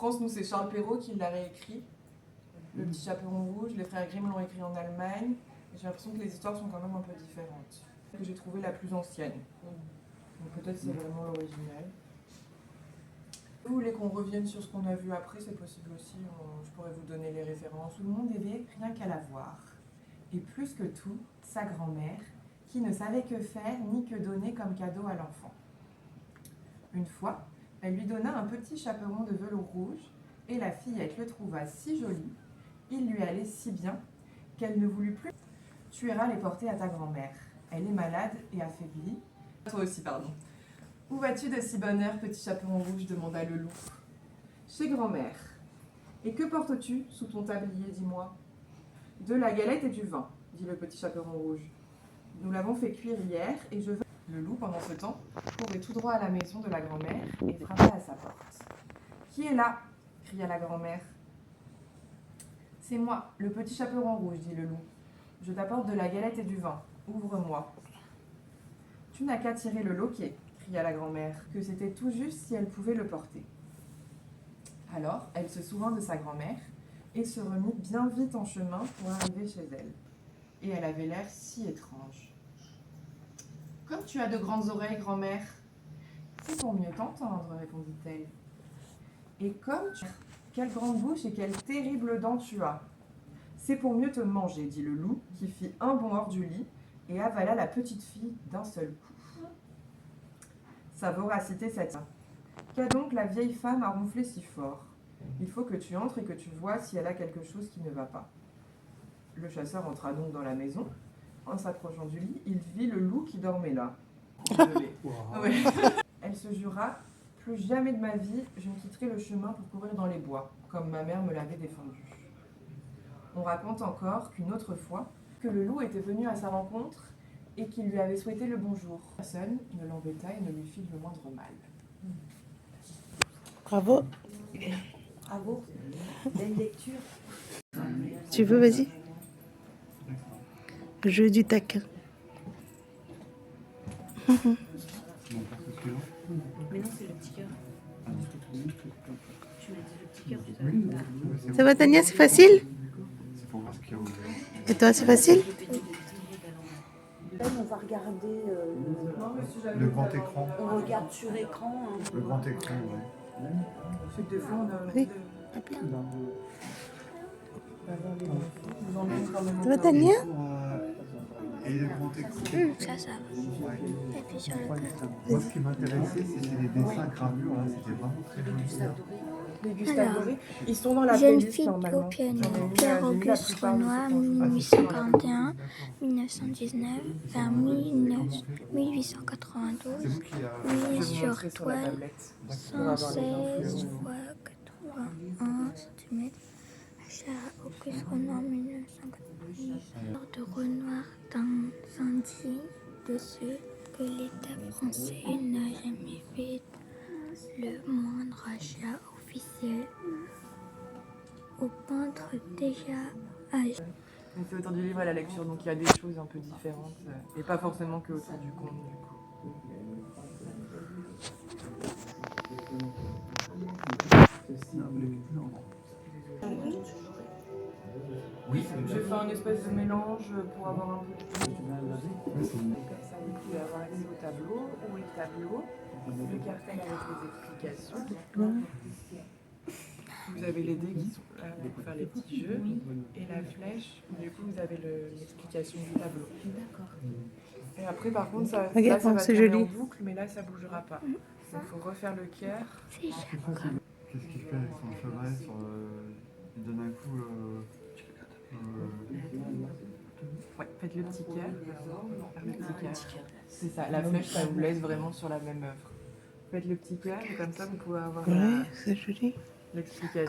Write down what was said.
France, nous, c'est Charles Perrault qui l'a réécrit. Le Petit Chaperon Rouge, les frères Grimm l'ont écrit en Allemagne. Et j'ai l'impression que les histoires sont quand même un peu différentes. Que j'ai trouvé la plus ancienne. Donc peut-être c'est vraiment l'original. Vous voulez qu'on revienne sur ce qu'on a vu après, c'est possible aussi. Je pourrais vous donner les références. Tout le monde aimait rien qu'à la voir. Et plus que tout, sa grand-mère, qui ne savait que faire ni que donner comme cadeau à l'enfant. Une fois, elle lui donna un petit chaperon de velours rouge, et la fillette le trouva si joli, il lui allait si bien, qu'elle ne voulut plus. Tu iras les porter à ta grand-mère. Elle est malade et affaiblie. Toi aussi, pardon. Où vas-tu de si bonne heure, petit chaperon rouge demanda le loup. Chez grand-mère. Et que portes-tu sous ton tablier, dis-moi? De la galette et du vin, dit le petit chaperon rouge. Nous l'avons fait cuire hier et je veux... Le loup, pendant ce temps, courait tout droit à la maison de la grand-mère et frappa à sa porte. Qui est là? Cria la grand-mère. C'est moi, le petit chaperon rouge, dit le loup. Je t'apporte de la galette et du vin. Ouvre-moi. Tu n'as qu'à tirer le loquet, cria la grand-mère, que c'était tout juste si elle pouvait le porter. Alors, elle se souvint de sa grand-mère et se remit bien vite en chemin pour arriver chez elle. Et elle avait l'air si étrange. « Comme tu as de grandes oreilles, grand-mère. »« C'est pour mieux t'entendre, répondit-elle. »« Et comme tu... Quelle grande bouche et quelles terribles dents tu as. »« C'est pour mieux te manger, dit le loup, qui fit un bond hors du lit et avala la petite fille d'un seul coup. Sa voracité s'attira. Qu'a donc la vieille femme à ronfler si fort? Il faut que tu entres et que tu vois si elle a quelque chose qui ne va pas. Le chasseur entra donc dans la maison. En s'approchant du lit, il vit le loup qui dormait là. Ouais. Elle se jura, plus jamais de ma vie, je ne quitterai le chemin pour courir dans les bois, comme ma mère me l'avait défendu. On raconte encore qu'une autre fois, que le loup était venu à sa rencontre et qu'il lui avait souhaité le bonjour. Personne ne l'embêta et ne lui fit le moindre mal. Bravo. Bravo. Belle lecture. Tu veux, vas-y. Jeu du taquin. Mais non, c'est le petit cœur. Tu m'as dit le petit cœur. Ça va, Tania, c'est facile? Et toi, c'est facile? On va regarder. Le grand écran. On regarde sur écran. Hein. Le grand écran, oui. C'est que des fois, on a... Oui. Ça Ça va, Tania? Et le grand écran. Ça va. Appuie sur le code. Moi, ce qui m'intéressait, c'était les dessins gravures. Là, c'était vraiment très joli. Les Gustave Doré, ils sont dans la Jeune playlist fille au normalement. piano, J'en ai mis Pierre-Auguste la plupart de Renoir, ceux qu'on joue. 1841, 1919, vers 1892, C'est vous qui a... mis Je vais vous sur montrer sur la toile, tablette. Pour avoir les 116 infos. x 81 cm. Pierre-Auguste Renoir, 1992. De Renoir dans un digne de ceux que l'État français n'a jamais fait le moindre achat officiel au peintre déjà âgé. Mais c'est autour du livre à la lecture, donc il y a des choses un peu différentes. Et pas forcément que autour du conte, du coup. Oui, J'ai fait un espèce de mélange pour avoir un peu de tout. Comme ça, vous pouvez avoir accès au tableau, ou le tableau, le cartel avec les explications. Vous avez les dés qui sont là pour faire les petits jeux, et la flèche, du coup vous avez l'explication du tableau. D'accord. Et après par contre, ça, Regarde, là, ça va c'est tourner joli. en boucle, mais là ça bougera pas. Donc il faut refaire le cœur. qu'est-ce qu'il fait avec son cheval sur il donne un coup... Ouais, faites le petit cœur. Le petit cœur. C'est ça, la flèche ça vous laisse vraiment sur la même œuvre. Faites le petit cœur et comme ça vous pouvez avoir Ouais, c'est joli. l'explication.